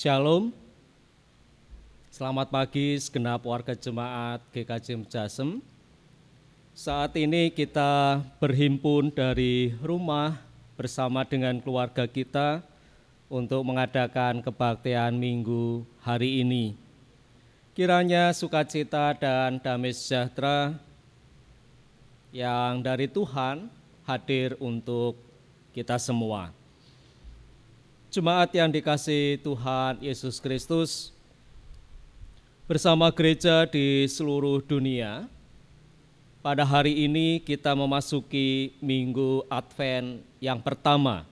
Shalom, selamat pagi segenap warga jemaat GKJ Jasem. Saat ini kita berhimpun dari rumah bersama dengan keluarga kita untuk mengadakan kebaktian minggu hari ini. Kiranya sukacita dan damai sejahtera yang dari Tuhan hadir untuk kita semua. Jemaat yang dikasihi Tuhan Yesus Kristus, bersama gereja di seluruh dunia, pada hari ini kita memasuki Minggu Advent yang pertama.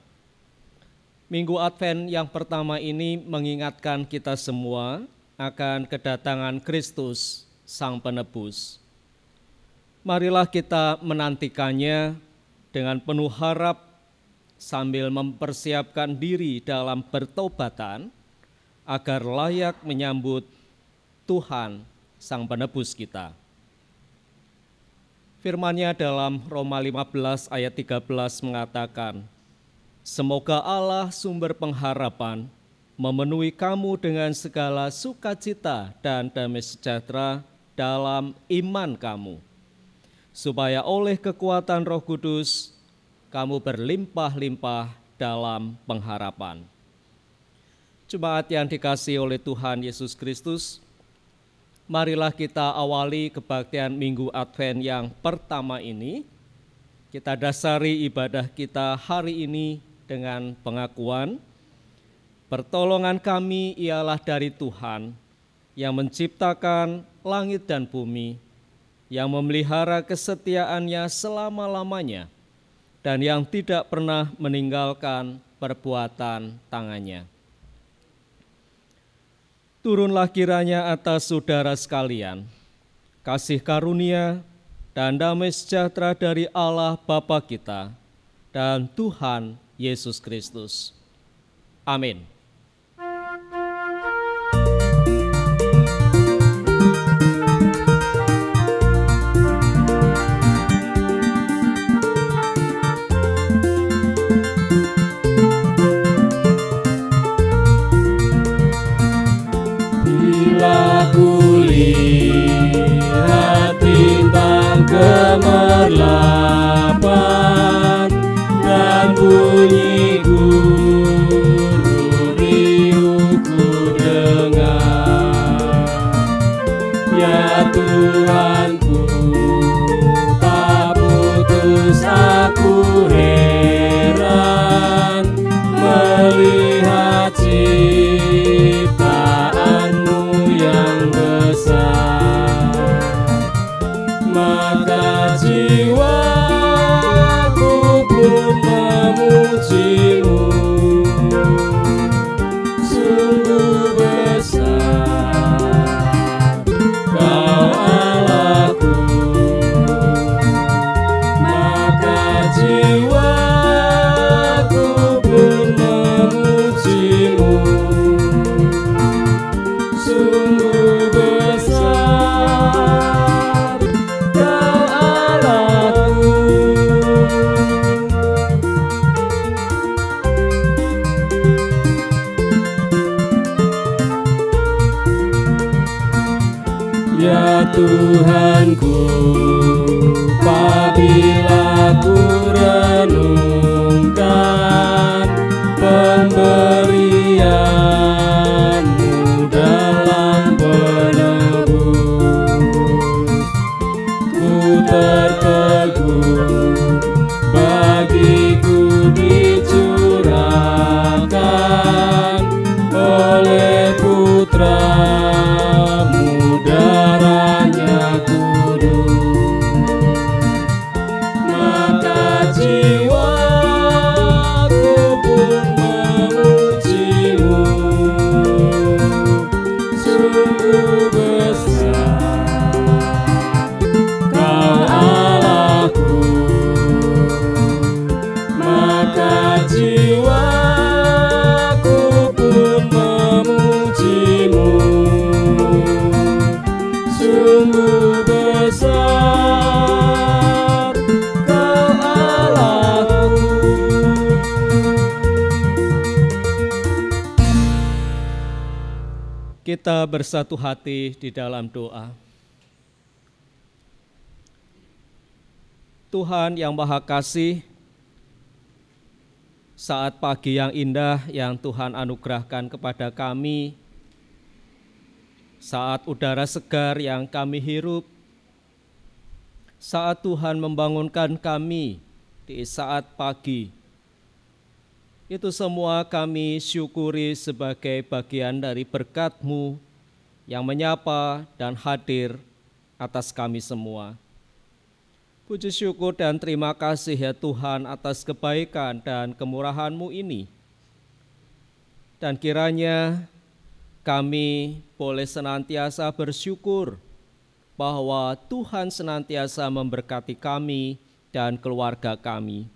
Minggu Advent yang pertama ini mengingatkan kita semua akan kedatangan Kristus, Sang Penebus. Marilah kita menantikannya dengan penuh harap, sambil mempersiapkan diri dalam pertobatan agar layak menyambut Tuhan Sang Penebus kita. Firman-Nya dalam Roma 15 ayat 13 mengatakan, "Semoga Allah sumber pengharapan memenuhi kamu dengan segala sukacita dan damai sejahtera dalam iman kamu, supaya oleh kekuatan Roh Kudus kamu berlimpah-limpah dalam pengharapan." Jemaat yang dikasihi oleh Tuhan Yesus Kristus, marilah kita awali kebaktian Minggu Advent yang pertama ini. Kita dasari ibadah kita hari ini dengan pengakuan, pertolongan kami ialah dari Tuhan yang menciptakan langit dan bumi, yang memelihara kesetiaannya selama-lamanya, dan yang tidak pernah meninggalkan perbuatan tangannya. Turunlah kiranya atas saudara sekalian kasih karunia dan damai sejahtera dari Allah Bapa kita dan Tuhan Yesus Kristus. Amin. Lihat bintang gemerlapan dan bunyi guru riuhku dengar. Ya Tuhanku, tak putus aku heran melihat ciptaanmu yang besar, maka jiwaku pun memujimu. Sungguh besar Kau Allahku, maka jiwaku pun memujimu. Sungguh besar Kau Allahku. Ya Tuhanku, apabila ku renungkan pemberian-Mu dalam penebus, ku tertegun bagiku dicurahkan oleh Putra-Mu, darahnya kudus, maka jiwa Kita bersatu hati di dalam doa. Tuhan yang Maha Kasih, saat pagi yang indah yang Tuhan anugerahkan kepada kami, saat udara segar yang kami hirup, saat Tuhan membangunkan kami di saat pagi, itu semua kami syukuri sebagai bagian dari berkat-Mu yang menyapa dan hadir atas kami semua. Puji syukur dan terima kasih ya Tuhan atas kebaikan dan kemurahan-Mu ini. Dan kiranya kami boleh senantiasa bersyukur bahwa Tuhan senantiasa memberkati kami dan keluarga kami.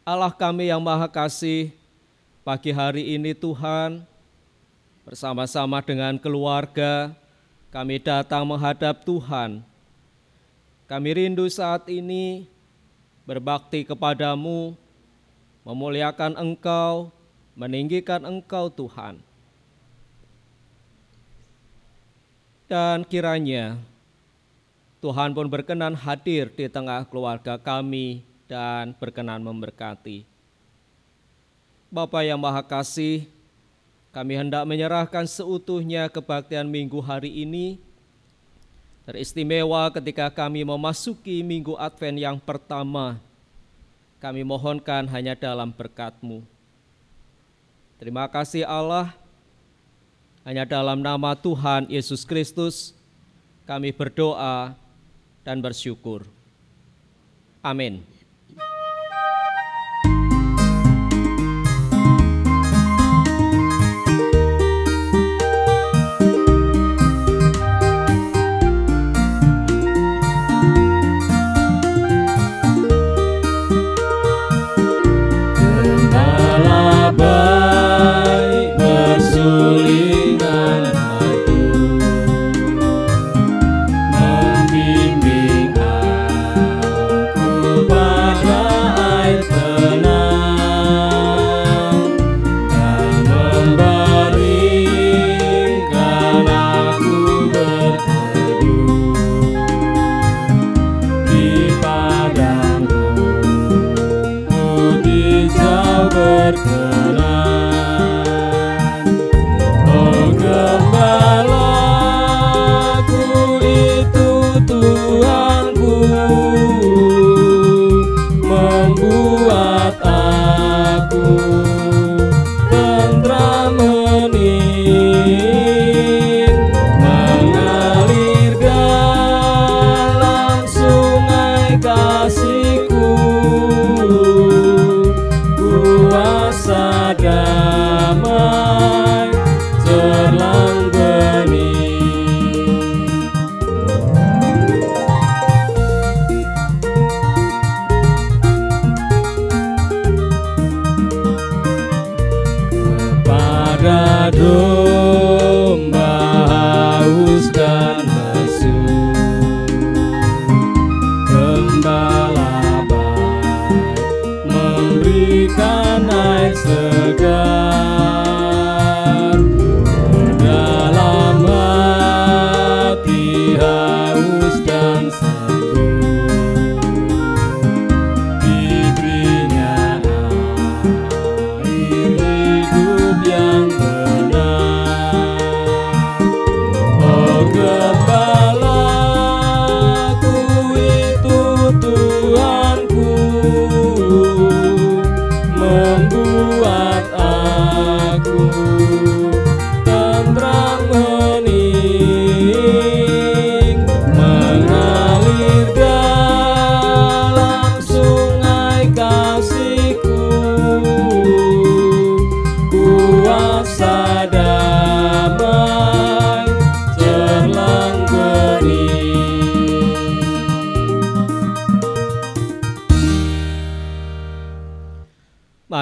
Allah kami yang Maha Kasih, pagi hari ini Tuhan, bersama-sama dengan keluarga, kami datang menghadap Tuhan. Kami rindu saat ini berbakti kepadamu, memuliakan Engkau, meninggikan Engkau Tuhan. Dan kiranya Tuhan pun berkenan hadir di tengah keluarga kami, dan berkenan memberkati. Bapa yang Maha Kasih, kami hendak menyerahkan seutuhnya kebaktian minggu hari ini, teristimewa ketika kami memasuki minggu Advent yang pertama, kami mohonkan hanya dalam berkat-Mu. Terima kasih Allah, hanya dalam nama Tuhan Yesus Kristus, kami berdoa dan bersyukur. Amin.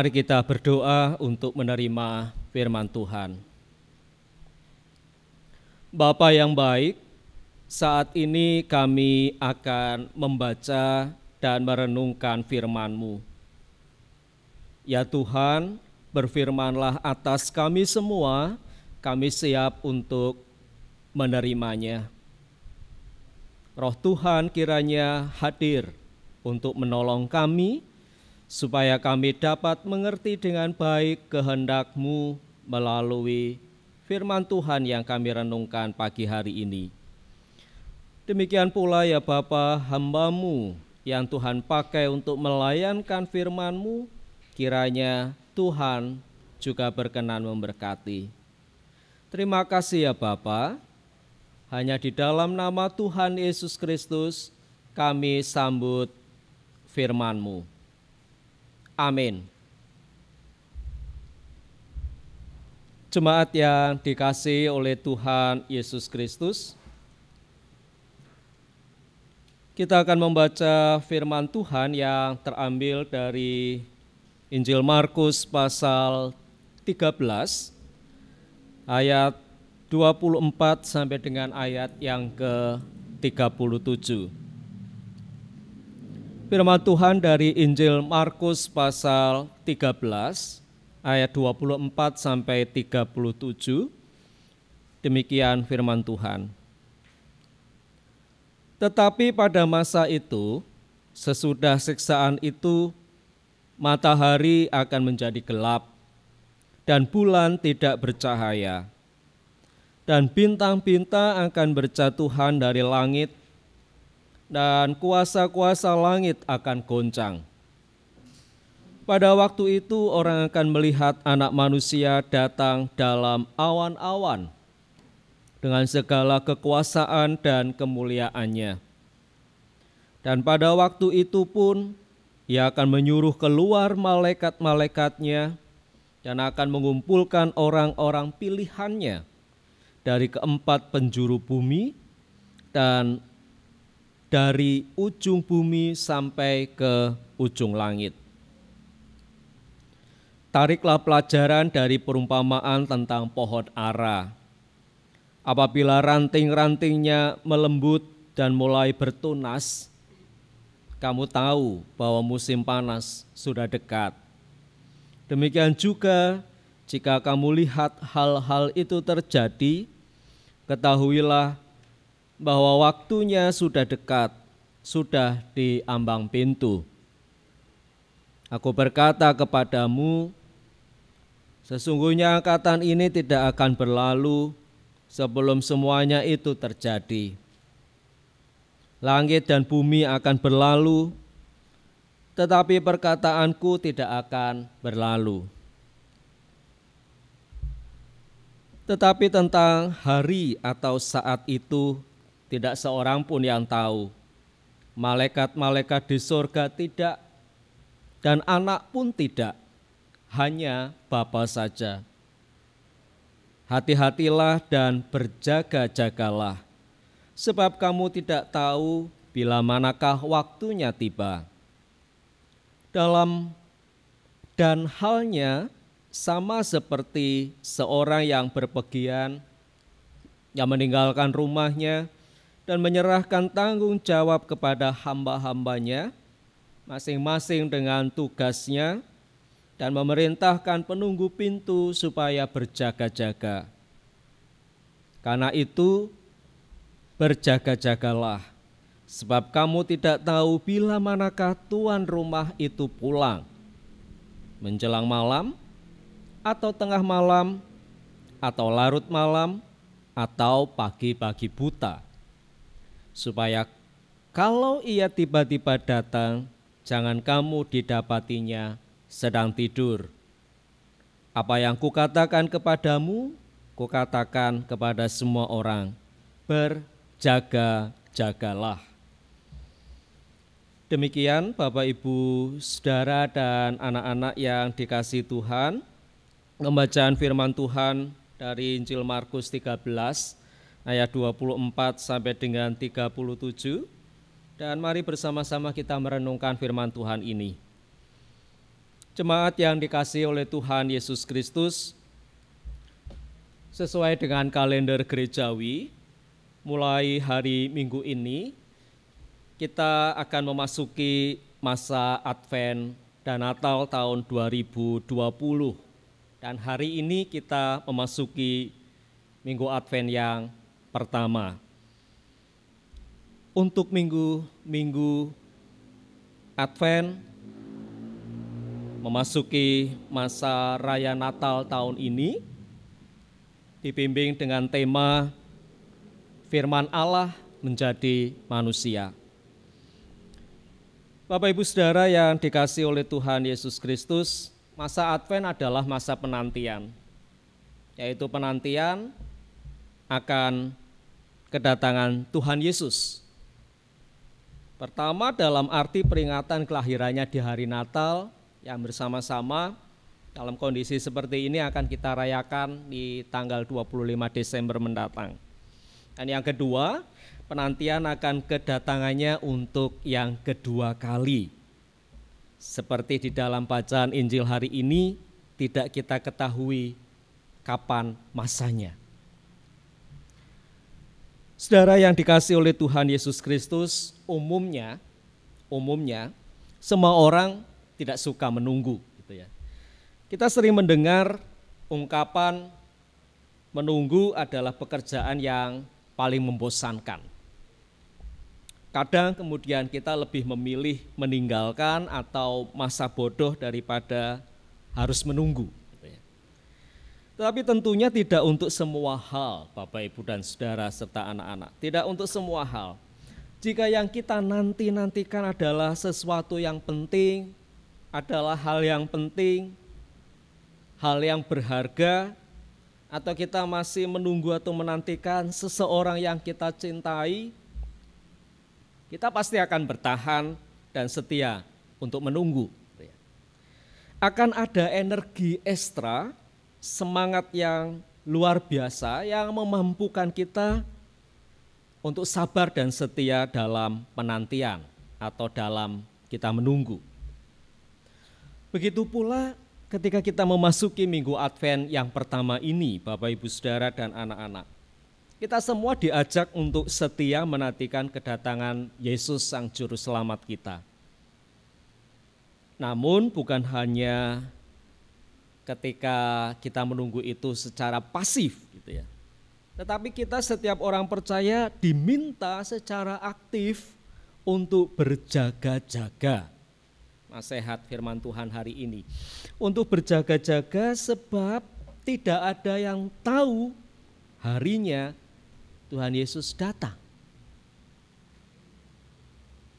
Mari kita berdoa untuk menerima firman Tuhan. Bapa yang baik, saat ini kami akan membaca dan merenungkan firman-Mu. Ya Tuhan, berfirmanlah atas kami semua kami siap untuk menerimanya. Roh Tuhan kiranya hadir untuk menolong kami, supaya kami dapat mengerti dengan baik kehendak-Mu melalui firman Tuhan yang kami renungkan pagi hari ini. Demikian pula ya Bapa, hamba-Mu yang Tuhan pakai untuk melayankan firman-Mu, kiranya Tuhan juga berkenan memberkati. Terima kasih ya Bapa, hanya di dalam nama Tuhan Yesus Kristus kami sambut firman-Mu. Amin. Jemaat yang dikasihi oleh Tuhan Yesus Kristus, kita akan membaca firman Tuhan yang terambil dari Injil Markus pasal 13 ayat 24 sampai dengan ayat yang ke-37. Firman Tuhan dari Injil Markus pasal 13 ayat 24 sampai 37. Demikian firman Tuhan. Tetapi pada masa itu, sesudah siksaan itu, matahari akan menjadi gelap, dan bulan tidak bercahaya, dan bintang-bintang akan berjatuhan dari langit, dan kuasa-kuasa langit akan goncang. Pada waktu itu orang akan melihat Anak Manusia datang dalam awan-awan dengan segala kekuasaan dan kemuliaannya. Dan pada waktu itu pun Ia akan menyuruh keluar malaikat-malaikatnya dan akan mengumpulkan orang-orang pilihannya dari keempat penjuru bumi dan dari ujung bumi sampai ke ujung langit. Tariklah pelajaran dari perumpamaan tentang pohon ara. Apabila ranting-rantingnya melembut dan mulai bertunas, kamu tahu bahwa musim panas sudah dekat. Demikian juga jika kamu lihat hal-hal itu terjadi, ketahuilah bahwa waktunya sudah dekat, sudah di ambang pintu. Aku berkata kepadamu, sesungguhnya angkatan ini tidak akan berlalu sebelum semuanya itu terjadi. Langit dan bumi akan berlalu, tetapi perkataanku tidak akan berlalu. Tetapi tentang hari atau saat itu tidak seorang pun yang tahu. Malaikat-malaikat di surga tidak, dan anak pun tidak, hanya Bapa saja. Hati-hatilah dan berjaga-jagalah, sebab kamu tidak tahu bila manakah waktunya tiba. Dan halnya sama seperti seorang yang berpergian, yang meninggalkan rumahnya dan menyerahkan tanggung jawab kepada hamba-hambanya, masing-masing dengan tugasnya, dan memerintahkan penunggu pintu supaya berjaga-jaga. Karena itu, berjaga-jagalah, sebab kamu tidak tahu bila manakah tuan rumah itu pulang, menjelang malam, atau tengah malam, atau larut malam, atau pagi-pagi buta, supaya kalau ia tiba-tiba datang, jangan kamu didapatinya sedang tidur. Apa yang kukatakan kepadamu, kukatakan kepada semua orang, berjaga-jagalah. Demikian Bapak, Ibu, Saudara, dan anak-anak yang dikasihi Tuhan, pembacaan firman Tuhan dari Injil Markus 13 ayat 24 sampai dengan 37. Dan mari bersama-sama kita merenungkan firman Tuhan ini. Jemaat yang dikasihi oleh Tuhan Yesus Kristus, sesuai dengan kalender gerejawi, mulai hari Minggu ini kita akan memasuki masa Advent dan Natal tahun 2020. Dan hari ini kita memasuki Minggu Advent yang pertama. Untuk minggu Advent memasuki masa raya Natal tahun ini dibimbing dengan tema Firman Allah menjadi manusia. Bapak Ibu Saudara yang dikasihi oleh Tuhan Yesus Kristus, masa Advent adalah masa penantian, yaitu penantian akan kedatangan Tuhan Yesus. Pertama dalam arti peringatan kelahirannya di hari Natal yang bersama-sama dalam kondisi seperti ini akan kita rayakan di tanggal 25 Desember mendatang. Dan yang kedua, penantian akan kedatangannya untuk yang kedua kali. Seperti di dalam bacaan Injil hari ini, tidak kita ketahui kapan masanya. Saudara yang dikasihi oleh Tuhan Yesus Kristus, umumnya semua orang tidak suka menunggu, gitu ya. Kita sering mendengar ungkapan menunggu adalah pekerjaan yang paling membosankan. Kadang kemudian kita lebih memilih meninggalkan atau masa bodoh daripada harus menunggu. Tapi tentunya tidak untuk semua hal, Bapak, Ibu, dan Saudara, serta anak-anak. Tidak untuk semua hal. Jika yang kita nanti-nantikan adalah sesuatu yang penting, adalah hal yang penting, hal yang berharga, atau kita masih menunggu atau menantikan seseorang yang kita cintai, kita pasti akan bertahan dan setia untuk menunggu. Akan ada energi ekstra, semangat yang luar biasa yang memampukan kita untuk sabar dan setia dalam penantian atau dalam kita menunggu. Begitu pula ketika kita memasuki minggu Advent yang pertama ini, Bapak, Ibu, Saudara, dan anak-anak. Kita semua diajak untuk setia menantikan kedatangan Yesus Sang Juru Selamat kita. Namun bukan hanya ketika kita menunggu itu secara pasif, gitu ya. Tetapi kita setiap orang percaya diminta secara aktif untuk berjaga-jaga. Nasihat firman Tuhan hari ini. Untuk berjaga-jaga sebab tidak ada yang tahu harinya Tuhan Yesus datang.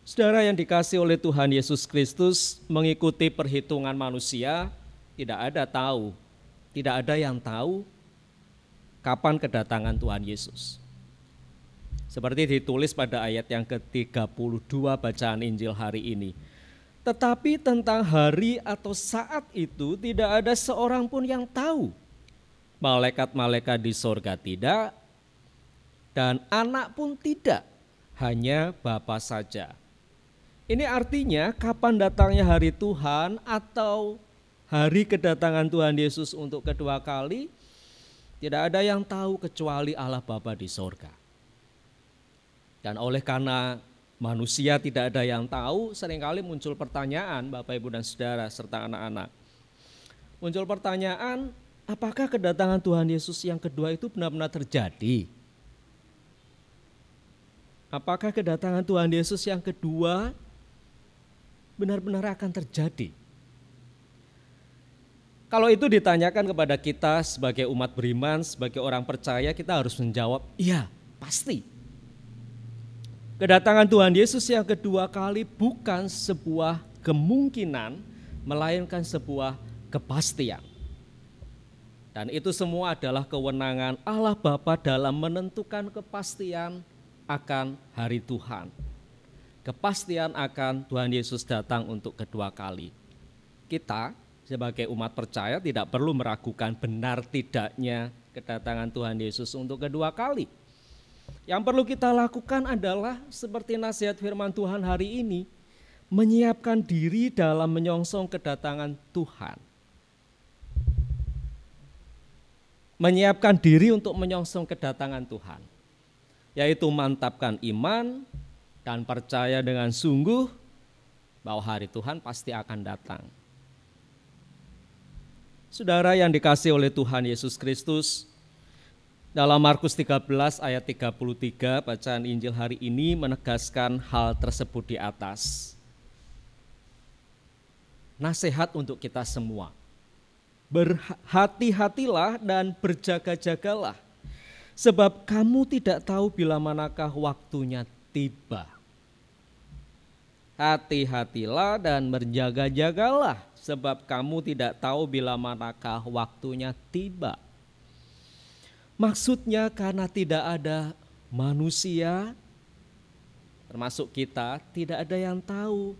Saudara yang dikasihi oleh Tuhan Yesus Kristus, mengikuti perhitungan manusia, tidak ada yang tahu kapan kedatangan Tuhan Yesus. Seperti ditulis pada ayat yang ke-32 bacaan Injil hari ini. Tetapi tentang hari atau saat itu tidak ada seorang pun yang tahu. Malaikat-malaikat di sorga tidak, dan anak pun tidak, hanya Bapa saja. Ini artinya kapan datangnya hari Tuhan atau hari kedatangan Tuhan Yesus untuk kedua kali, tidak ada yang tahu kecuali Allah Bapa di sorga. Dan oleh karena manusia tidak ada yang tahu, seringkali muncul pertanyaan, Bapak, Ibu, dan Saudara, serta anak-anak. Muncul pertanyaan, apakah kedatangan Tuhan Yesus yang kedua itu benar-benar terjadi? Apakah kedatangan Tuhan Yesus yang kedua benar-benar akan terjadi? Kalau itu ditanyakan kepada kita sebagai umat beriman, sebagai orang percaya, kita harus menjawab, iya, pasti. Kedatangan Tuhan Yesus yang kedua kali bukan sebuah kemungkinan, melainkan sebuah kepastian. Dan itu semua adalah kewenangan Allah Bapa dalam menentukan kepastian akan hari Tuhan. Kepastian akan Tuhan Yesus datang untuk kedua kali. Kita sebagai umat percaya tidak perlu meragukan benar tidaknya kedatangan Tuhan Yesus untuk kedua kali. Yang perlu kita lakukan adalah seperti nasihat firman Tuhan hari ini, menyiapkan diri dalam menyongsong kedatangan Tuhan. Menyiapkan diri untuk menyongsong kedatangan Tuhan, yaitu mantapkan iman dan percaya dengan sungguh bahwa hari Tuhan pasti akan datang. Saudara yang dikasihi oleh Tuhan Yesus Kristus, Dalam Markus 13 ayat 33, bacaan Injil hari ini menegaskan hal tersebut di atas. Nasihat untuk kita semua. Berhati-hatilah dan berjaga-jagalah, sebab kamu tidak tahu bila manakah waktunya tiba. Hati-hatilah dan berjaga-jagalah, sebab kamu tidak tahu bila manakah waktunya tiba. Maksudnya karena tidak ada manusia, termasuk kita, tidak ada yang tahu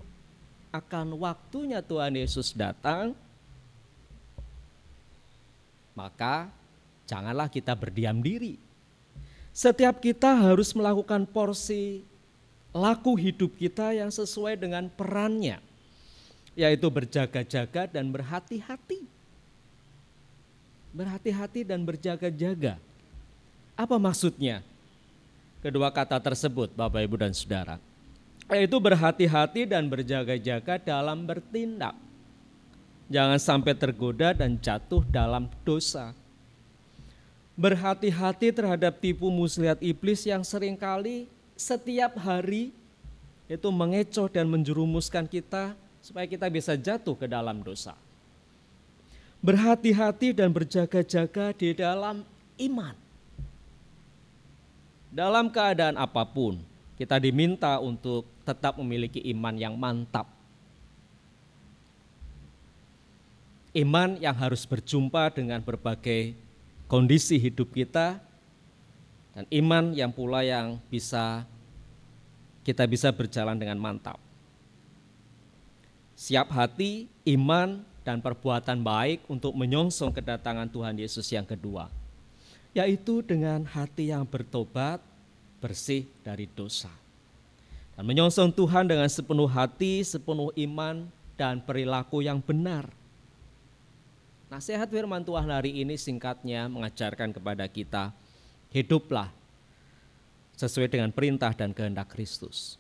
akan waktunya Tuhan Yesus datang, maka janganlah kita berdiam diri. Setiap kita harus melakukan porsi laku hidup kita yang sesuai dengan perannya, yaitu berjaga-jaga dan berhati-hati. Berhati-hati dan berjaga-jaga. Apa maksudnya? Kedua kata tersebut, Bapak, Ibu, dan Saudara, yaitu berhati-hati dan berjaga-jaga dalam bertindak. Jangan sampai tergoda dan jatuh dalam dosa. Berhati-hati terhadap tipu muslihat iblis yang seringkali setiap hari itu mengecoh dan menjerumuskan kita supaya kita bisa jatuh ke dalam dosa. Berhati-hati dan berjaga-jaga di dalam iman. Dalam keadaan apapun, kita diminta untuk tetap memiliki iman yang mantap. Iman yang harus berjumpa dengan berbagai kondisi hidup kita, dan iman yang pula yang kita bisa berjalan dengan mantap. Siap hati, iman, dan perbuatan baik untuk menyongsong kedatangan Tuhan Yesus yang kedua, yaitu dengan hati yang bertobat, bersih dari dosa, dan menyongsong Tuhan dengan sepenuh hati, sepenuh iman, dan perilaku yang benar. Nasihat firman Tuhan hari ini singkatnya mengajarkan kepada kita, hiduplah sesuai dengan perintah dan kehendak Kristus.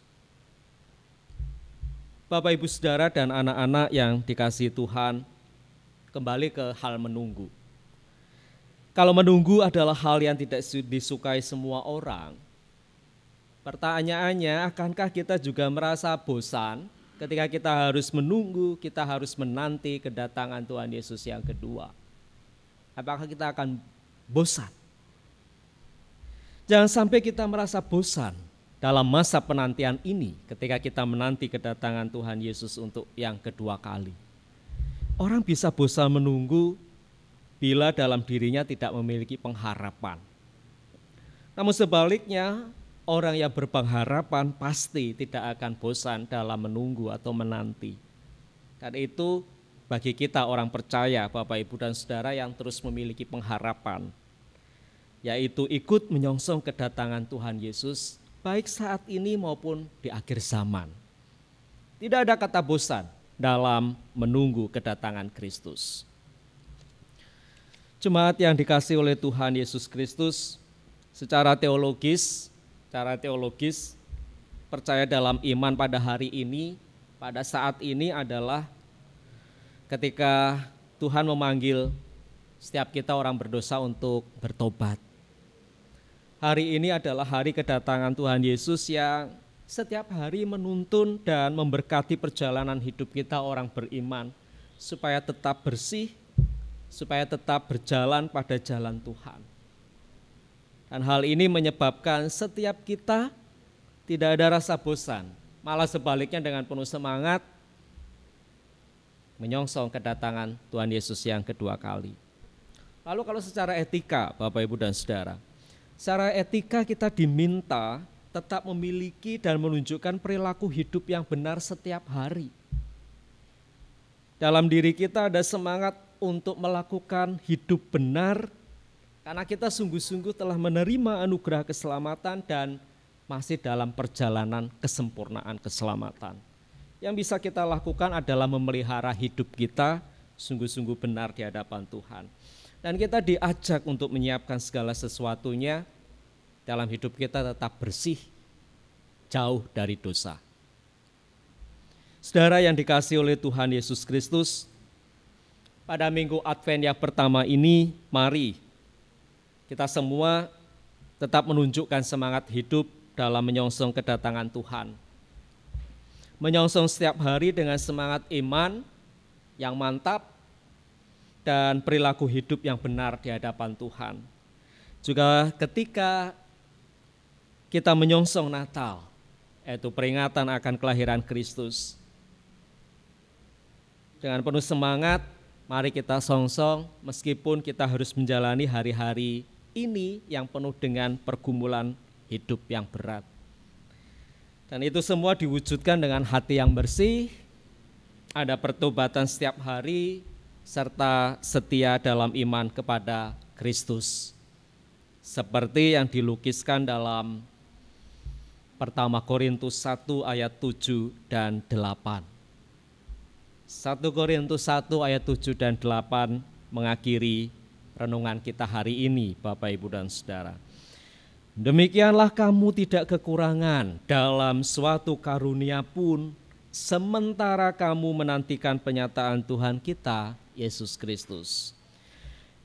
Bapak, Ibu, Saudara, dan anak-anak yang dikasihi Tuhan, kembali ke hal menunggu. Kalau menunggu adalah hal yang tidak disukai semua orang, pertanyaannya, akankah kita juga merasa bosan ketika kita harus menunggu, kita harus menanti kedatangan Tuhan Yesus yang kedua? Apakah kita akan bosan? Jangan sampai kita merasa bosan dalam masa penantian ini ketika kita menanti kedatangan Tuhan Yesus untuk yang kedua kali. Orang bisa bosan menunggu bila dalam dirinya tidak memiliki pengharapan. Namun sebaliknya, orang yang berpengharapan pasti tidak akan bosan dalam menunggu atau menanti. Karena itu bagi kita orang percaya, Bapak, Ibu, dan Saudara yang terus memiliki pengharapan, yaitu ikut menyongsong kedatangan Tuhan Yesus, baik saat ini maupun di akhir zaman. Tidak ada kata bosan dalam menunggu kedatangan Kristus. Jemaat yang dikasihi oleh Tuhan Yesus Kristus, secara teologis, percaya dalam iman pada hari ini, pada saat ini adalah ketika Tuhan memanggil setiap kita orang berdosa untuk bertobat. Hari ini adalah hari kedatangan Tuhan Yesus yang setiap hari menuntun dan memberkati perjalanan hidup kita orang beriman, supaya tetap bersih, supaya tetap berjalan pada jalan Tuhan. Dan hal ini menyebabkan setiap kita tidak ada rasa bosan, malah sebaliknya dengan penuh semangat menyongsong kedatangan Tuhan Yesus yang kedua kali. Lalu kalau secara etika, Bapak, Ibu, dan Saudara, secara etika kita diminta tetap memiliki dan menunjukkan perilaku hidup yang benar setiap hari. Dalam diri kita ada semangat untuk melakukan hidup benar karena kita sungguh-sungguh telah menerima anugerah keselamatan dan masih dalam perjalanan kesempurnaan keselamatan. Yang bisa kita lakukan adalah memelihara hidup kita sungguh-sungguh benar di hadapan Tuhan. Dan kita diajak untuk menyiapkan segala sesuatunya dalam hidup kita tetap bersih, jauh dari dosa. Saudara yang dikasihi oleh Tuhan Yesus Kristus, pada minggu Advent yang pertama ini, mari kita semua tetap menunjukkan semangat hidup dalam menyongsong kedatangan Tuhan. Menyongsong setiap hari dengan semangat iman yang mantap dan perilaku hidup yang benar di hadapan Tuhan. Juga ketika kita menyongsong Natal, yaitu peringatan akan kelahiran Kristus. Dengan penuh semangat, mari kita songsong meskipun kita harus menjalani hari-hari ini yang penuh dengan pergumulan hidup yang berat. Dan itu semua diwujudkan dengan hati yang bersih, ada pertobatan setiap hari, serta setia dalam iman kepada Kristus. Seperti yang dilukiskan dalam Pertama Korintus 1 ayat 7 dan 8. 1 Korintus 1 ayat 7 dan 8 mengakhiri renungan kita hari ini, Bapak, Ibu, dan Saudara. Demikianlah kamu tidak kekurangan dalam suatu karunia pun, sementara kamu menantikan penyataan Tuhan kita, Yesus Kristus.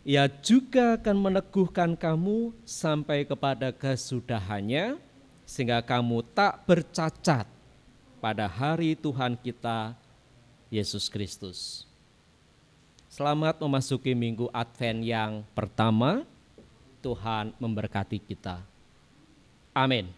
Ia juga akan meneguhkan kamu sampai kepada kesudahannya, sehingga kamu tak bercacat pada hari Tuhan kita, Yesus Kristus. Selamat memasuki minggu Advent yang pertama. Tuhan memberkati kita. Amin.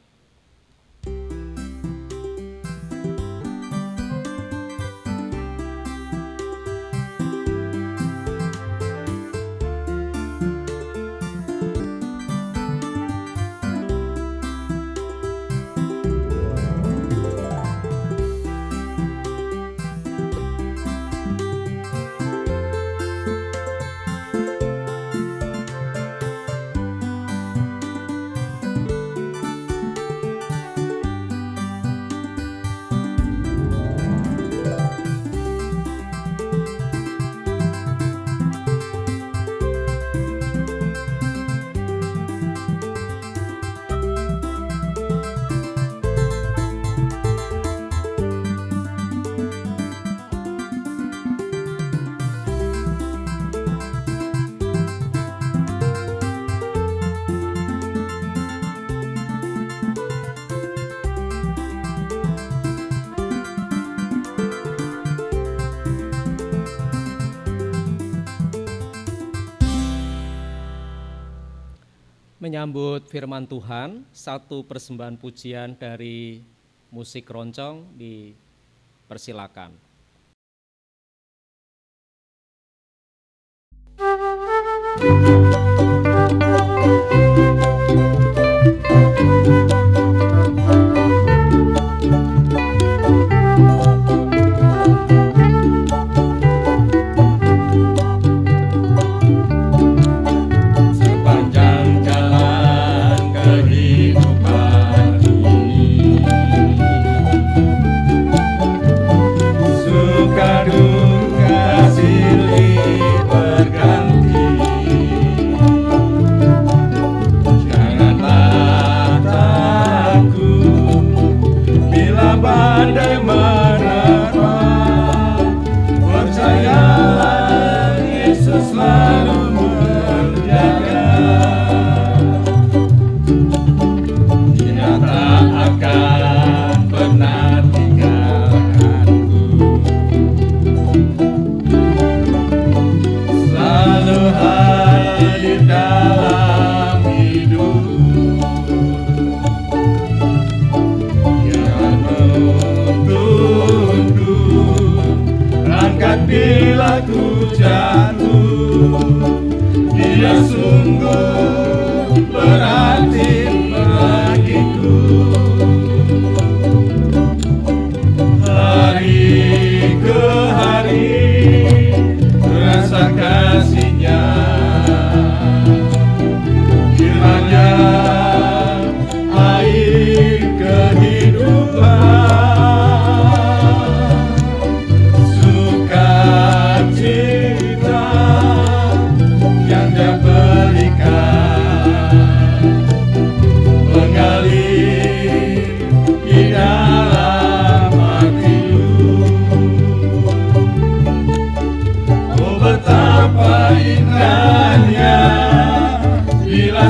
Menyambut firman Tuhan, satu persembahan pujian dari musik keroncong dipersilakan. Bila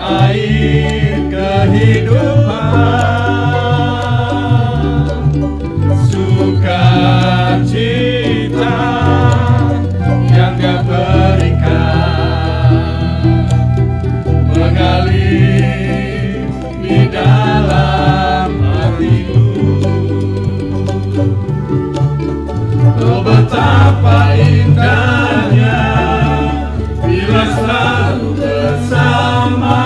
air kehidupan, sukacita yang Kau berikan mengalir di dalam hatiku. Oh, betapa indahnya bila selalu bersamanya,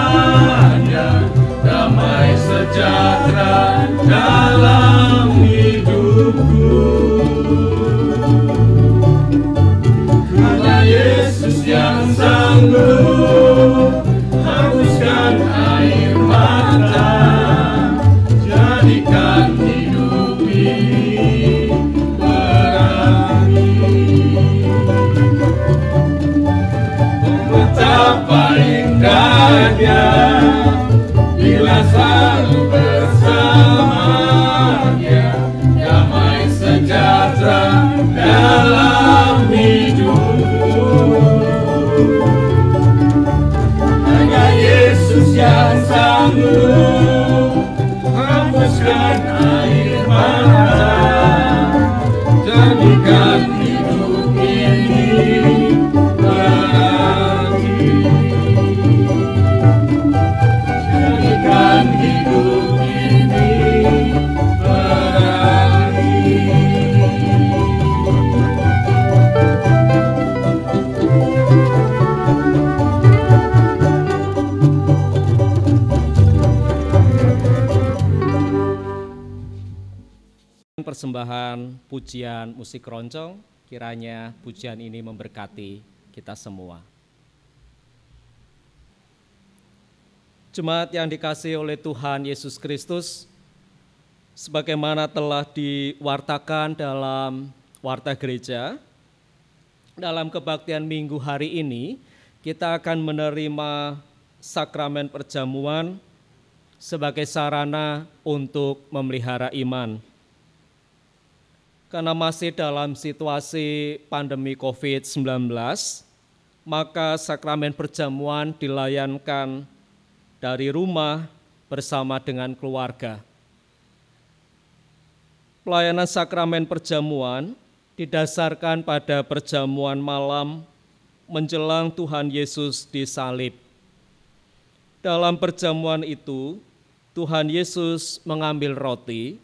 damai sejahtera dalam hidupku. Karena Yesus yang sanggup hapuskan air mata, jadikan hidup ini berarti. Betapa indahnya bila selalu bersamanya, damai sejahtera dalam hidupku. Hanya Yesus yang sanggup hapuskan air mata, jadikan hidup ini berarti. Jadikan hidup ini berarti. Persembahan pujian musik keroncong, kiranya pujian ini memberkati kita semua. Jemaat yang dikasihi oleh Tuhan Yesus Kristus, sebagaimana telah diwartakan dalam Warta Gereja, dalam kebaktian Minggu hari ini, kita akan menerima sakramen perjamuan sebagai sarana untuk memelihara iman. Karena masih dalam situasi pandemi COVID-19, maka sakramen perjamuan dilayankan dari rumah bersama dengan keluarga. Pelayanan sakramen perjamuan didasarkan pada perjamuan malam menjelang Tuhan Yesus disalib. Dalam perjamuan itu, Tuhan Yesus mengambil roti,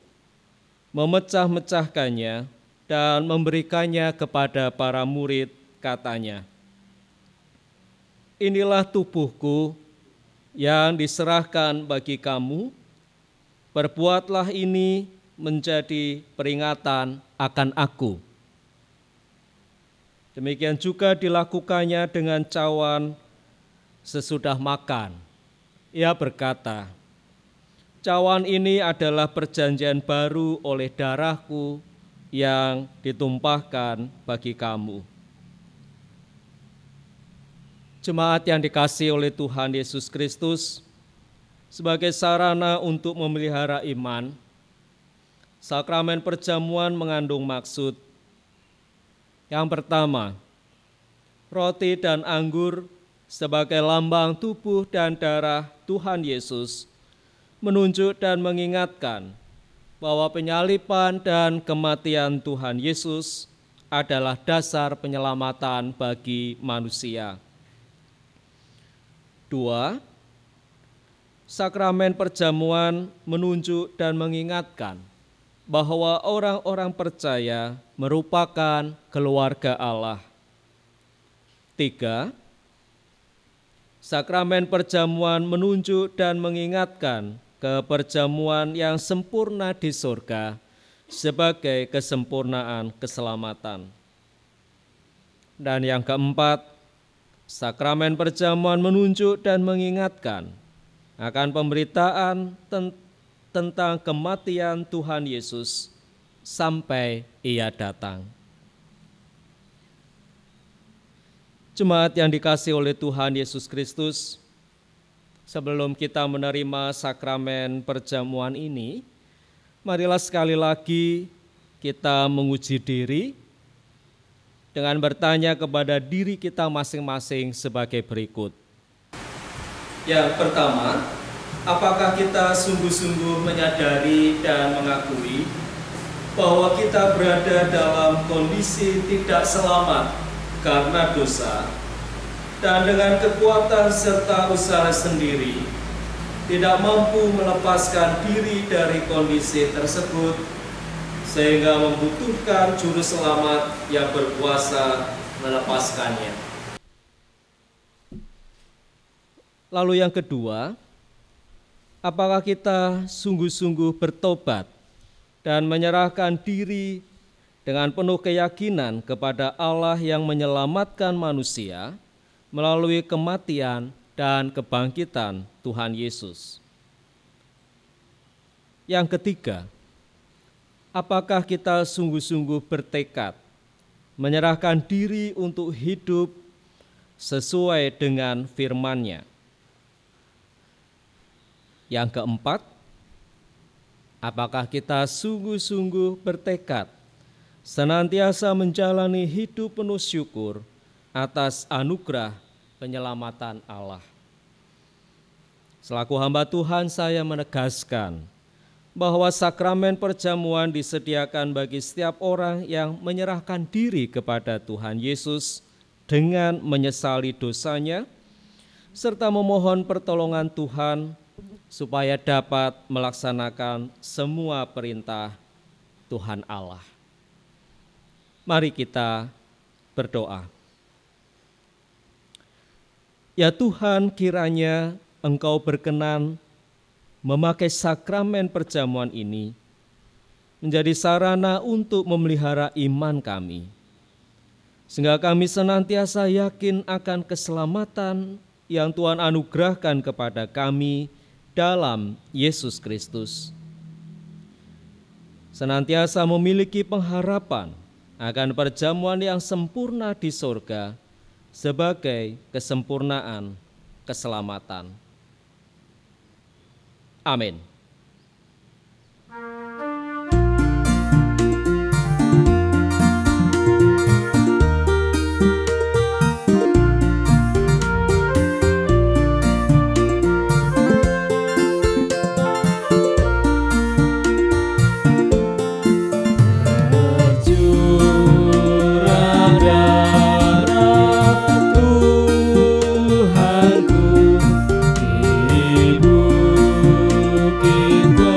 memecah-mecahkannya, dan memberikannya kepada para murid, katanya, "Inilah tubuhku yang diserahkan bagi kamu, perbuatlah ini menjadi peringatan akan aku." Demikian juga dilakukannya dengan cawan sesudah makan. Ia berkata, "Cawan ini adalah perjanjian baru oleh darahku yang ditumpahkan bagi kamu." Jemaat yang dikasihi oleh Tuhan Yesus Kristus, sebagai sarana untuk memelihara iman, sakramen perjamuan mengandung maksud. Yang pertama, roti dan anggur sebagai lambang tubuh dan darah Tuhan Yesus menunjuk dan mengingatkan bahwa penyaliban dan kematian Tuhan Yesus adalah dasar penyelamatan bagi manusia. 2. Sakramen perjamuan menunjuk dan mengingatkan bahwa orang-orang percaya merupakan keluarga Allah. 3. Sakramen perjamuan menunjuk dan mengingatkan ke perjamuan yang sempurna di surga sebagai kesempurnaan keselamatan. Dan yang keempat, sakramen perjamuan menunjuk dan mengingatkan akan pemberitaan tentang kematian Tuhan Yesus sampai Ia datang. Jemaat yang dikasihi oleh Tuhan Yesus Kristus, sebelum kita menerima sakramen perjamuan ini, marilah sekali lagi kita menguji diri dengan bertanya kepada diri kita masing-masing sebagai berikut. Yang pertama, apakah kita sungguh-sungguh menyadari dan mengakui bahwa kita berada dalam kondisi tidak selamat karena dosa, dan dengan kekuatan serta usaha sendiri tidak mampu melepaskan diri dari kondisi tersebut, sehingga membutuhkan juru selamat yang berkuasa melepaskannya. Lalu yang kedua, apakah kita sungguh-sungguh bertobat dan menyerahkan diri dengan penuh keyakinan kepada Allah yang menyelamatkan manusia melalui kematian dan kebangkitan Tuhan Yesus? Yang ketiga, apakah kita sungguh-sungguh bertekad menyerahkan diri untuk hidup sesuai dengan firman-Nya? Yang keempat, apakah kita sungguh-sungguh bertekad senantiasa menjalani hidup penuh syukur atas anugerah penyelamatan Allah? Selaku hamba Tuhan, saya menegaskan bahwa sakramen perjamuan disediakan bagi setiap orang yang menyerahkan diri kepada Tuhan Yesus dengan menyesali dosanya, serta memohon pertolongan Tuhan supaya dapat melaksanakan semua perintah Tuhan Allah. Mari kita berdoa. Ya Tuhan, kiranya Engkau berkenan memakai sakramen perjamuan ini menjadi sarana untuk memelihara iman kami, sehingga kami senantiasa yakin akan keselamatan yang Tuhan anugerahkan kepada kami dalam Yesus Kristus. Senantiasa memiliki pengharapan akan perjamuan yang sempurna di surga sebagai kesempurnaan keselamatan. Amin. Ibu kita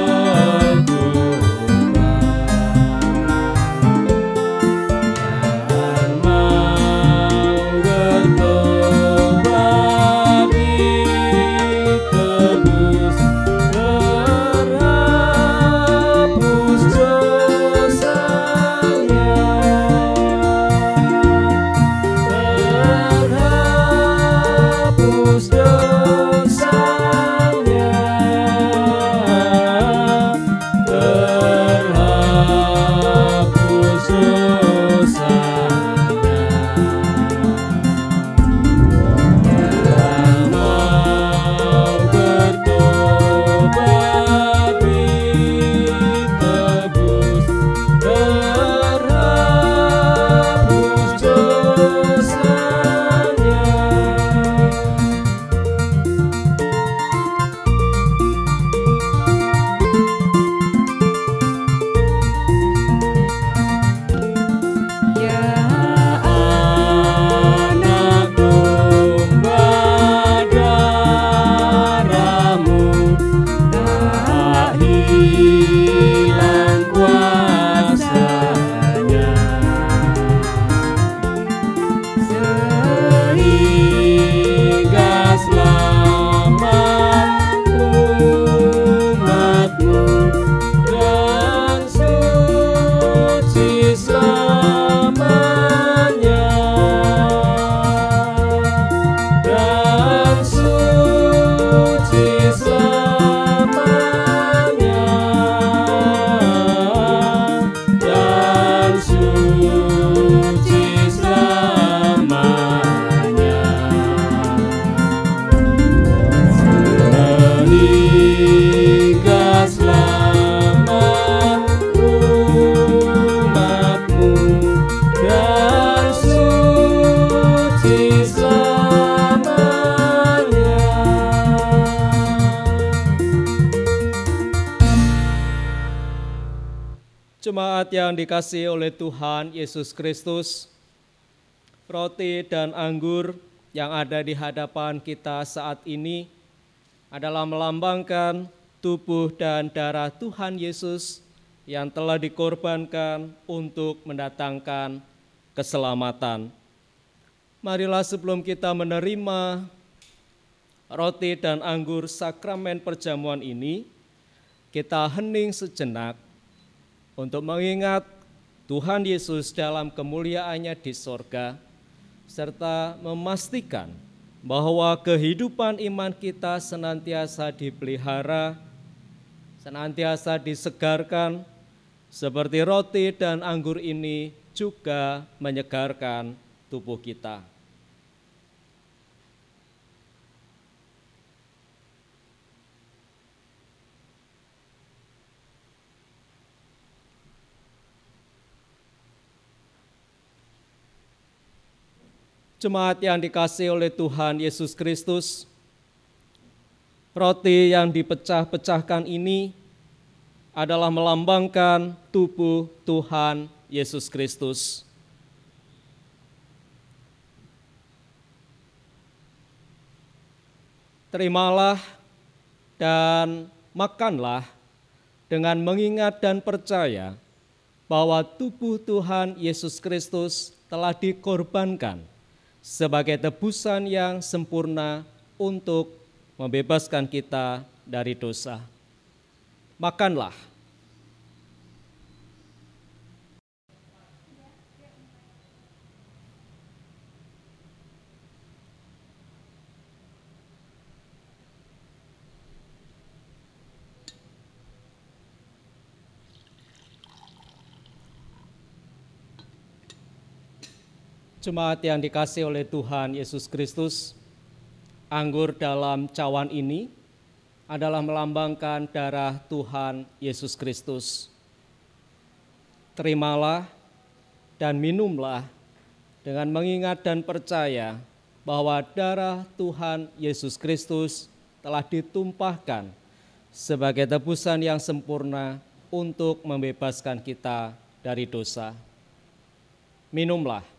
Jemaat yang dikasihi oleh Tuhan Yesus Kristus, roti dan anggur yang ada di hadapan kita saat ini adalah melambangkan tubuh dan darah Tuhan Yesus yang telah dikorbankan untuk mendatangkan keselamatan. Marilah sebelum kita menerima roti dan anggur sakramen perjamuan ini, kita hening sejenak untuk mengingat Tuhan Yesus dalam kemuliaannya di sorga, serta memastikan bahwa kehidupan iman kita senantiasa dipelihara, senantiasa disegarkan, seperti roti dan anggur ini juga menyegarkan tubuh kita. Jemaat yang dikasihi oleh Tuhan Yesus Kristus, roti yang dipecah-pecahkan ini adalah melambangkan tubuh Tuhan Yesus Kristus. Terimalah dan makanlah dengan mengingat dan percaya bahwa tubuh Tuhan Yesus Kristus telah dikorbankan sebagai tebusan yang sempurna untuk membebaskan kita dari dosa. Makanlah. Jemaat yang dikasihi oleh Tuhan Yesus Kristus, anggur dalam cawan ini adalah melambangkan darah Tuhan Yesus Kristus. Terimalah dan minumlah dengan mengingat dan percaya bahwa darah Tuhan Yesus Kristus telah ditumpahkan sebagai tebusan yang sempurna untuk membebaskan kita dari dosa. Minumlah.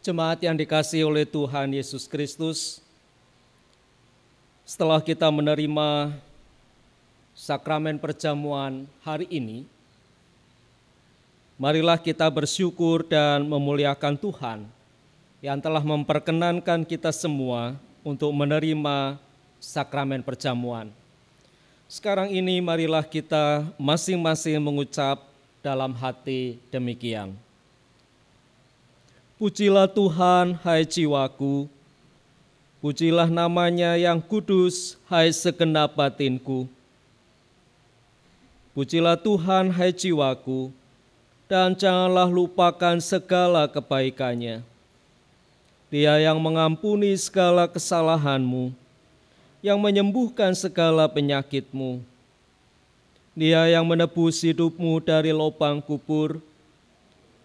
Jemaat yang dikasihi oleh Tuhan Yesus Kristus, setelah kita menerima sakramen perjamuan hari ini, marilah kita bersyukur dan memuliakan Tuhan yang telah memperkenankan kita semua untuk menerima sakramen perjamuan. Sekarang ini marilah kita masing-masing mengucap dalam hati demikian. Pujilah Tuhan, hai jiwaku, pujilah namanya yang kudus, hai segenap batinku. Pujilah Tuhan, hai jiwaku, dan janganlah lupakan segala kebaikannya. Dia yang mengampuni segala kesalahanmu, yang menyembuhkan segala penyakitmu. Dia yang menebus hidupmu dari lubang kubur,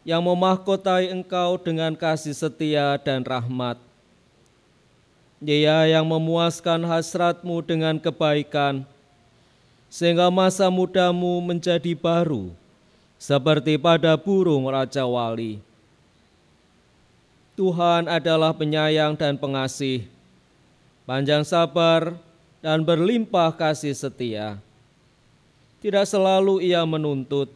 yang memahkotai engkau dengan kasih setia dan rahmat. Dia yang memuaskan hasratmu dengan kebaikan, sehingga masa mudamu menjadi baru, seperti pada burung Raja Wali. Tuhan adalah penyayang dan pengasih, panjang sabar dan berlimpah kasih setia. Tidak selalu Ia menuntut,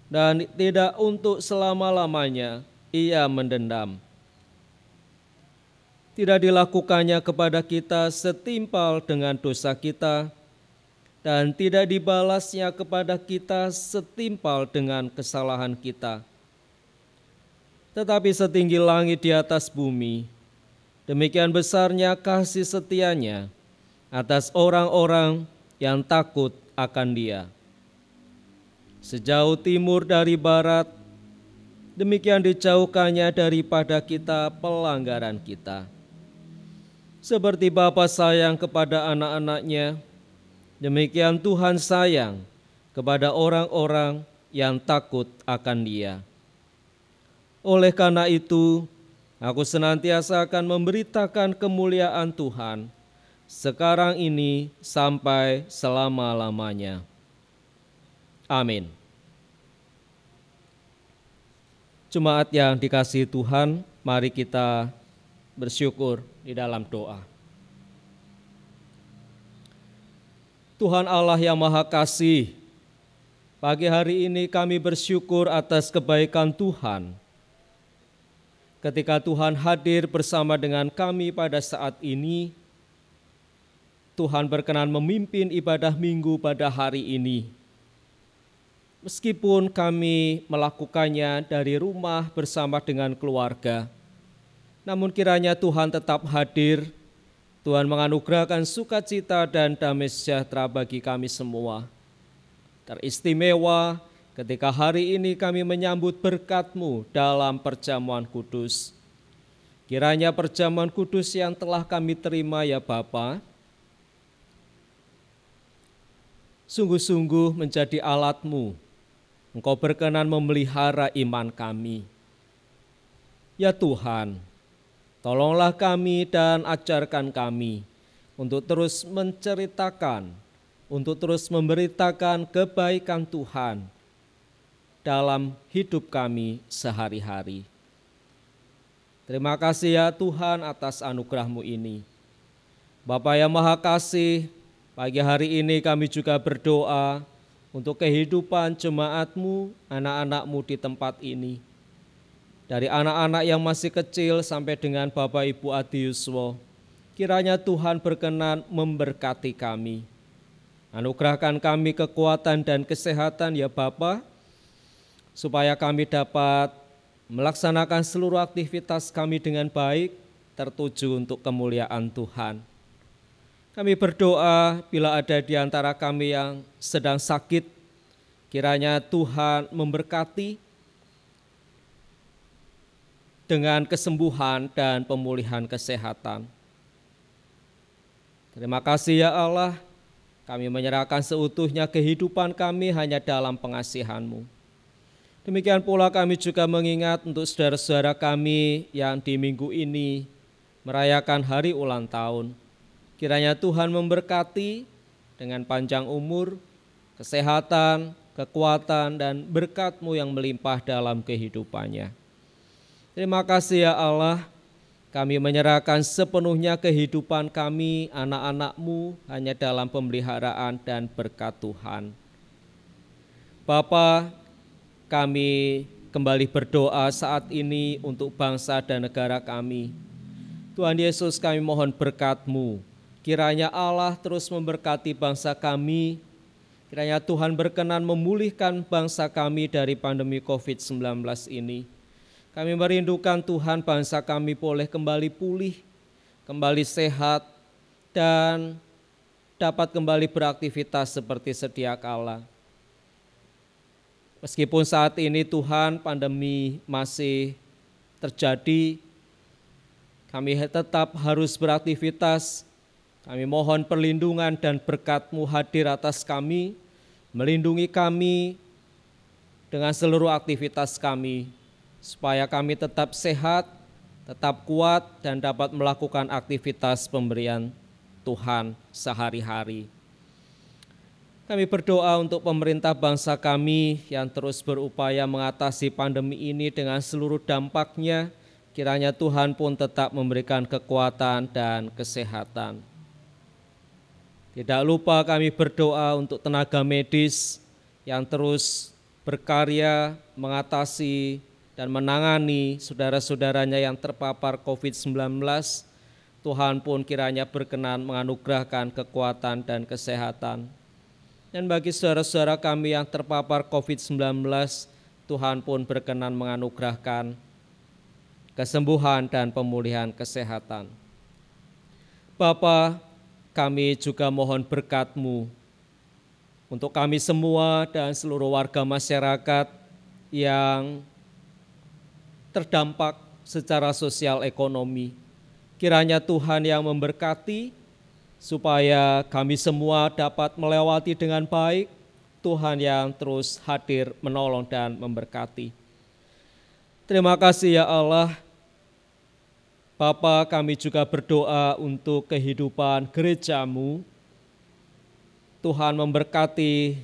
dan tidak untuk selama-lamanya Ia mendendam. Tidak dilakukannya kepada kita setimpal dengan dosa kita, dan tidak dibalasnya kepada kita setimpal dengan kesalahan kita. Tetapi setinggi langit di atas bumi, demikian besarnya kasih setianya atas orang-orang yang takut akan Dia. Sejauh timur dari barat, demikian dijauhkannya daripada kita pelanggaran kita. Seperti Bapa sayang kepada anak-anaknya, demikian Tuhan sayang kepada orang-orang yang takut akan Dia. Oleh karena itu, aku senantiasa akan memberitakan kemuliaan Tuhan sekarang ini sampai selama-lamanya. Amin. Jemaat yang dikasihi Tuhan, mari kita bersyukur di dalam doa. Tuhan Allah yang Maha Kasih, pagi hari ini kami bersyukur atas kebaikan Tuhan. Ketika Tuhan hadir bersama dengan kami pada saat ini, Tuhan berkenan memimpin ibadah minggu pada hari ini. Meskipun kami melakukannya dari rumah bersama dengan keluarga, namun kiranya Tuhan tetap hadir. Tuhan menganugerahkan sukacita dan damai sejahtera bagi kami semua. Teristimewa ketika hari ini kami menyambut berkat-Mu dalam perjamuan kudus. Kiranya perjamuan kudus yang telah kami terima ya Bapa, sungguh-sungguh menjadi alat-Mu. Engkau berkenan memelihara iman kami. Ya Tuhan, tolonglah kami dan ajarkan kami untuk terus menceritakan, untuk terus memberitakan kebaikan Tuhan dalam hidup kami sehari-hari. Terima kasih ya Tuhan atas anugerah-Mu ini. Bapa yang Maha Kasih, pagi hari ini kami juga berdoa untuk kehidupan jemaat-Mu, anak-anak-Mu di tempat ini. Dari anak-anak yang masih kecil sampai dengan Bapak Ibu Adi Yuswo, kiranya Tuhan berkenan memberkati kami. Anugerahkan kami kekuatan dan kesehatan ya Bapa, supaya kami dapat melaksanakan seluruh aktivitas kami dengan baik, tertuju untuk kemuliaan Tuhan. Kami berdoa bila ada di antara kami yang sedang sakit, kiranya Tuhan memberkati dengan kesembuhan dan pemulihan kesehatan. Terima kasih ya Allah, kami menyerahkan seutuhnya kehidupan kami hanya dalam pengasihan-Mu. Demikian pula kami juga mengingat untuk saudara-saudara kami yang di minggu ini merayakan hari ulang tahun. Kiranya Tuhan memberkati dengan panjang umur, kesehatan, kekuatan, dan berkat-Mu yang melimpah dalam kehidupannya. Terima kasih ya Allah, kami menyerahkan sepenuhnya kehidupan kami, anak-anak-Mu, hanya dalam pemeliharaan dan berkat Tuhan. Bapa, kami kembali berdoa saat ini untuk bangsa dan negara kami. Tuhan Yesus, kami mohon berkat-Mu. Kiranya Allah terus memberkati bangsa kami. Kiranya Tuhan berkenan memulihkan bangsa kami dari pandemi COVID-19 ini. Kami merindukan Tuhan bangsa kami boleh kembali pulih, kembali sehat, dan dapat kembali beraktivitas seperti sedia kala. Meskipun saat ini Tuhan pandemi masih terjadi, kami tetap harus beraktivitas. Kami mohon perlindungan dan berkat-Mu hadir atas kami, melindungi kami dengan seluruh aktivitas kami, supaya kami tetap sehat, tetap kuat, dan dapat melakukan aktivitas pemberian Tuhan sehari-hari. Kami berdoa untuk pemerintah bangsa kami yang terus berupaya mengatasi pandemi ini dengan seluruh dampaknya. Kiranya Tuhan pun tetap memberikan kekuatan dan kesehatan. Tidak lupa kami berdoa untuk tenaga medis yang terus berkarya mengatasi dan menangani saudara-saudaranya yang terpapar COVID-19. Tuhan pun kiranya berkenan menganugerahkan kekuatan dan kesehatan. Dan bagi saudara-saudara kami yang terpapar COVID-19, Tuhan pun berkenan menganugerahkan kesembuhan dan pemulihan kesehatan. Bapa, kami juga mohon berkat-Mu untuk kami semua dan seluruh warga masyarakat yang terdampak secara sosial ekonomi. Kiranya Tuhan yang memberkati, supaya kami semua dapat melewati dengan baik. Tuhan yang terus hadir menolong dan memberkati. Terima kasih ya Allah. Bapa, kami juga berdoa untuk kehidupan gereja-Mu. Tuhan memberkati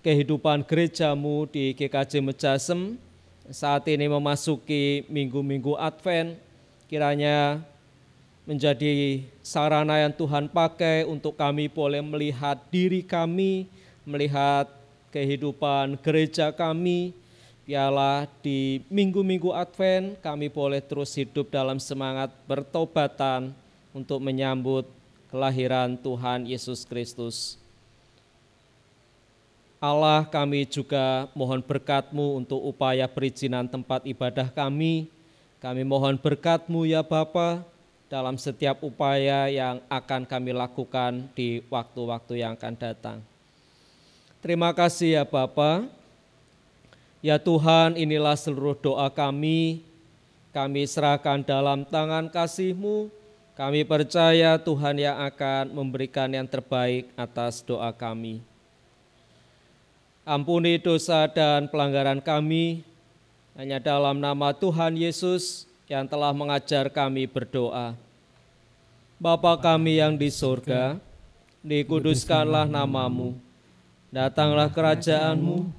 kehidupan gereja-Mu di GKJ Mejasem. Saat ini memasuki minggu-minggu Advent, kiranya menjadi sarana yang Tuhan pakai untuk kami boleh melihat diri kami, melihat kehidupan gereja kami. Biarlah di minggu-minggu Advent kami boleh terus hidup dalam semangat bertobatan untuk menyambut kelahiran Tuhan Yesus Kristus. Allah, kami juga mohon berkat-Mu untuk upaya perizinan tempat ibadah kami. Kami mohon berkat-Mu ya Bapa, dalam setiap upaya yang akan kami lakukan di waktu-waktu yang akan datang. Terima kasih ya Bapa. Ya Tuhan, inilah seluruh doa kami serahkan dalam tangan kasih-Mu. Kami percaya Tuhan yang akan memberikan yang terbaik atas doa kami. Ampuni dosa dan pelanggaran kami, hanya dalam nama Tuhan Yesus yang telah mengajar kami berdoa. Bapa kami yang di surga, dikuduskanlah nama-Mu, datanglah kerajaan-Mu,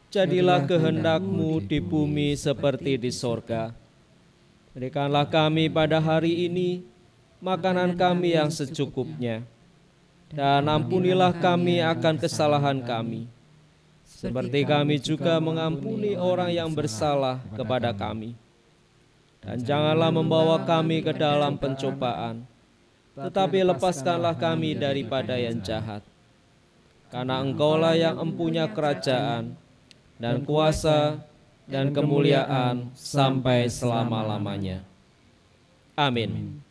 jadilah kehendak-Mu di bumi seperti di sorga. Berikanlah kami pada hari ini makanan kami yang secukupnya, dan ampunilah kami akan kesalahan kami, seperti kami juga mengampuni orang yang bersalah kepada kami. Dan janganlah membawa kami ke dalam pencobaan, tetapi lepaskanlah kami daripada yang jahat. Karena Engkaulah yang empunya kerajaan, dan kuasa, dan kemuliaan sampai selama-lamanya. Amin.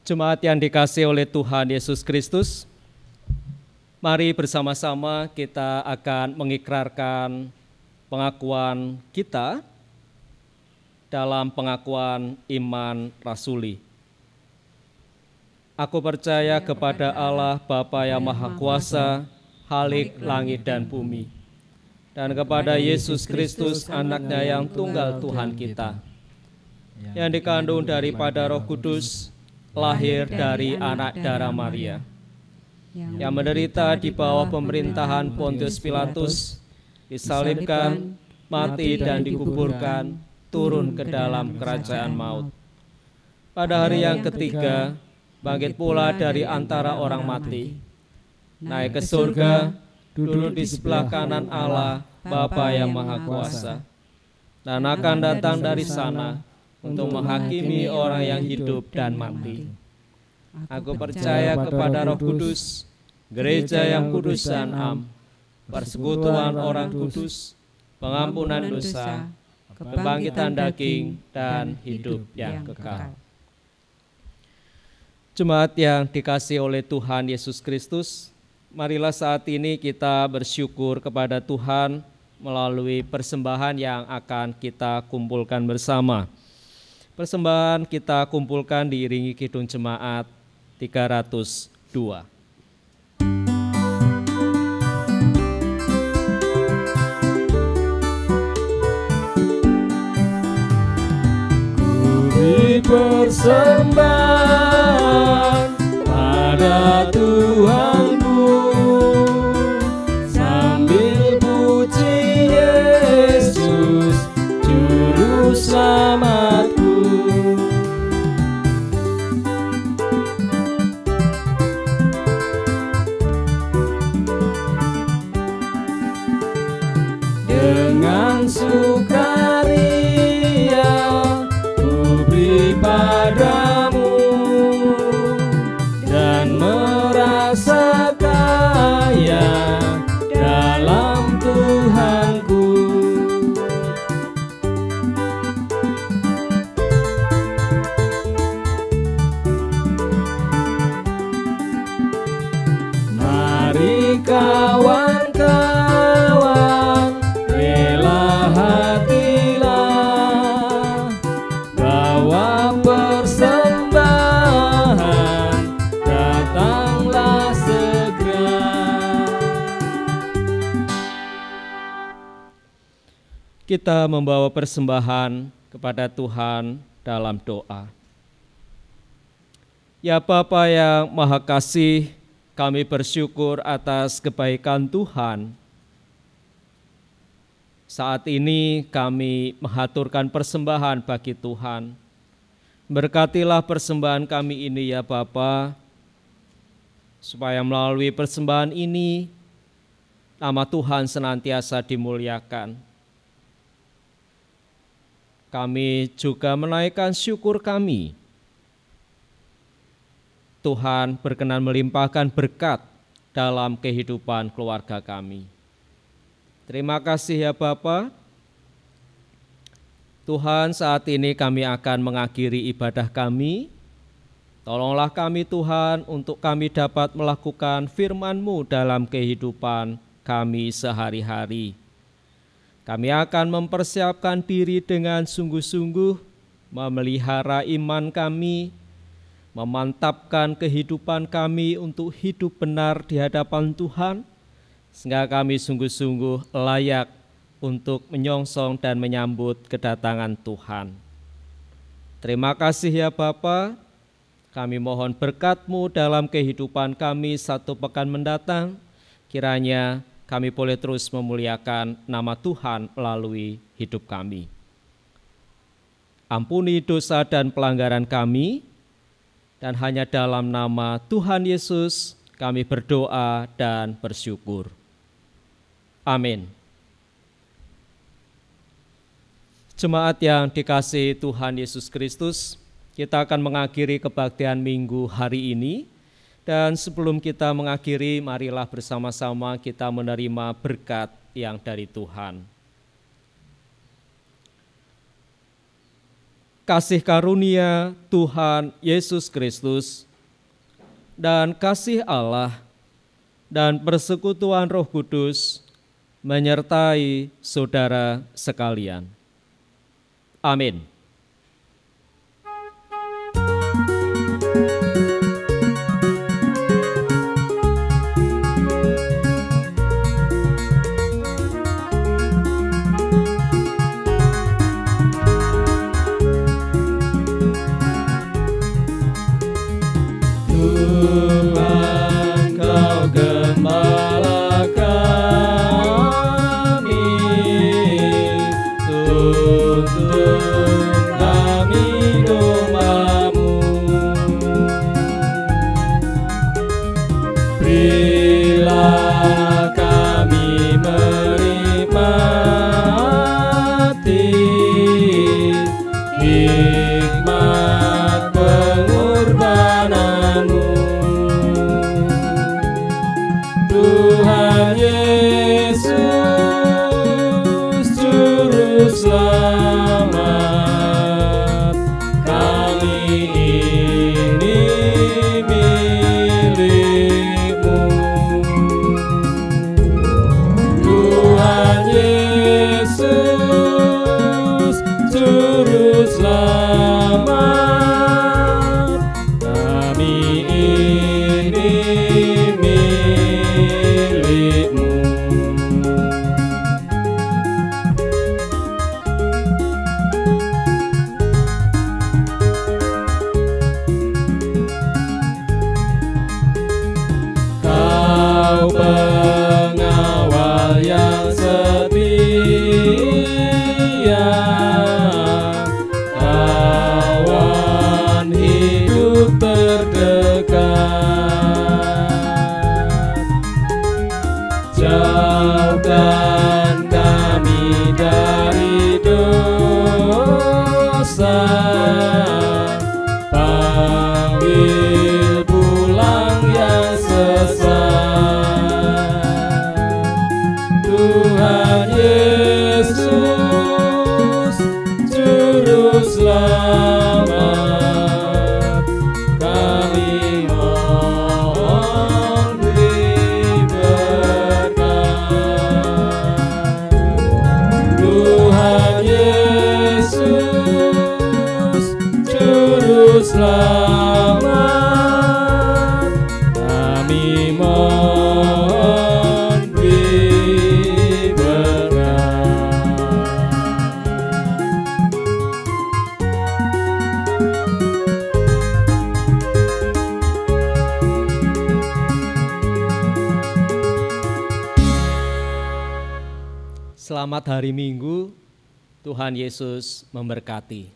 Jemaat yang dikasihi oleh Tuhan Yesus Kristus, mari bersama-sama kita akan mengikrarkan pengakuan kita dalam pengakuan iman rasuli. Aku percaya kepada Allah Bapa yang Maha Kuasa, Khalik langit dan bumi, dan kepada Yesus Kristus, Anaknya yang tunggal Tuhan kita, yang dikandung daripada Roh Kudus, lahir dari anak darah Maria, yang menderita di bawah pemerintahan Pontius Pilatus, disalibkan, mati dan dikuburkan, turun ke dalam kerajaan maut. Pada hari yang ketiga, bangkit pula dari antara orang mati, naik ke surga, duduk di sebelah kanan Allah, Bapa yang Maha Kuasa, dan akan datang dari sana untuk menghakimi orang yang hidup dan mati. Aku percaya kepada Roh Kudus, gereja yang kudus dan am, persekutuan orang kudus, pengampunan dosa, kebangkitan daging, dan hidup yang kekal. Jemaat yang dikasihi oleh Tuhan Yesus Kristus, marilah saat ini kita bersyukur kepada Tuhan melalui persembahan yang akan kita kumpulkan bersama. Persembahan kita kumpulkan diiringi kidung jemaat 302. Persembahan pada Tuhanku, sambil puji Yesus Juru Selamatku. Dengan sukaria padamu Kita membawa persembahan kepada Tuhan dalam doa. Ya Bapa yang Maha Kasih, kami bersyukur atas kebaikan Tuhan. Saat ini kami mengaturkan persembahan bagi Tuhan. Berkatilah persembahan kami ini ya Bapa, supaya melalui persembahan ini nama Tuhan senantiasa dimuliakan. Kami juga menaikkan syukur kami. Tuhan berkenan melimpahkan berkat dalam kehidupan keluarga kami. Terima kasih ya Bapa. Tuhan, saat ini kami akan mengakhiri ibadah kami. Tolonglah kami Tuhan untuk kami dapat melakukan firman-Mu dalam kehidupan kami sehari-hari. Kami akan mempersiapkan diri dengan sungguh-sungguh, memelihara iman kami, memantapkan kehidupan kami untuk hidup benar di hadapan Tuhan, sehingga kami sungguh-sungguh layak untuk menyongsong dan menyambut kedatangan Tuhan. Terima kasih ya Bapa, kami mohon berkat-Mu dalam kehidupan kami satu pekan mendatang, kiranya kami boleh terus memuliakan nama Tuhan melalui hidup kami. Ampuni dosa dan pelanggaran kami, dan hanya dalam nama Tuhan Yesus kami berdoa dan bersyukur. Amin. Jemaat yang dikasihi Tuhan Yesus Kristus, kita akan mengakhiri kebaktian Minggu hari ini. Dan sebelum kita mengakhiri, marilah bersama-sama kita menerima berkat yang dari Tuhan. Kasih karunia Tuhan Yesus Kristus dan kasih Allah dan persekutuan Roh Kudus menyertai saudara sekalian. Amin. Tuhan, Kau gembala kami, tuntun kami domba-Mu. Berilah kami menikmati hikmat pengorbanan-Mu. Tuhan Yesus, Juru Selamat, kami ini milik-Mu. Tuhan Yesus, Juru Selamat, kami ini milik-Mu. Kau pengawal yang setia, kawan hidup terdekat. Jauhkan kami dari dosa, panggil pulang yang sesat. Tuhan Yesus, Juru Selamat, kami mohon beri berkat. Selamat hari Minggu, Tuhan Yesus memberkati.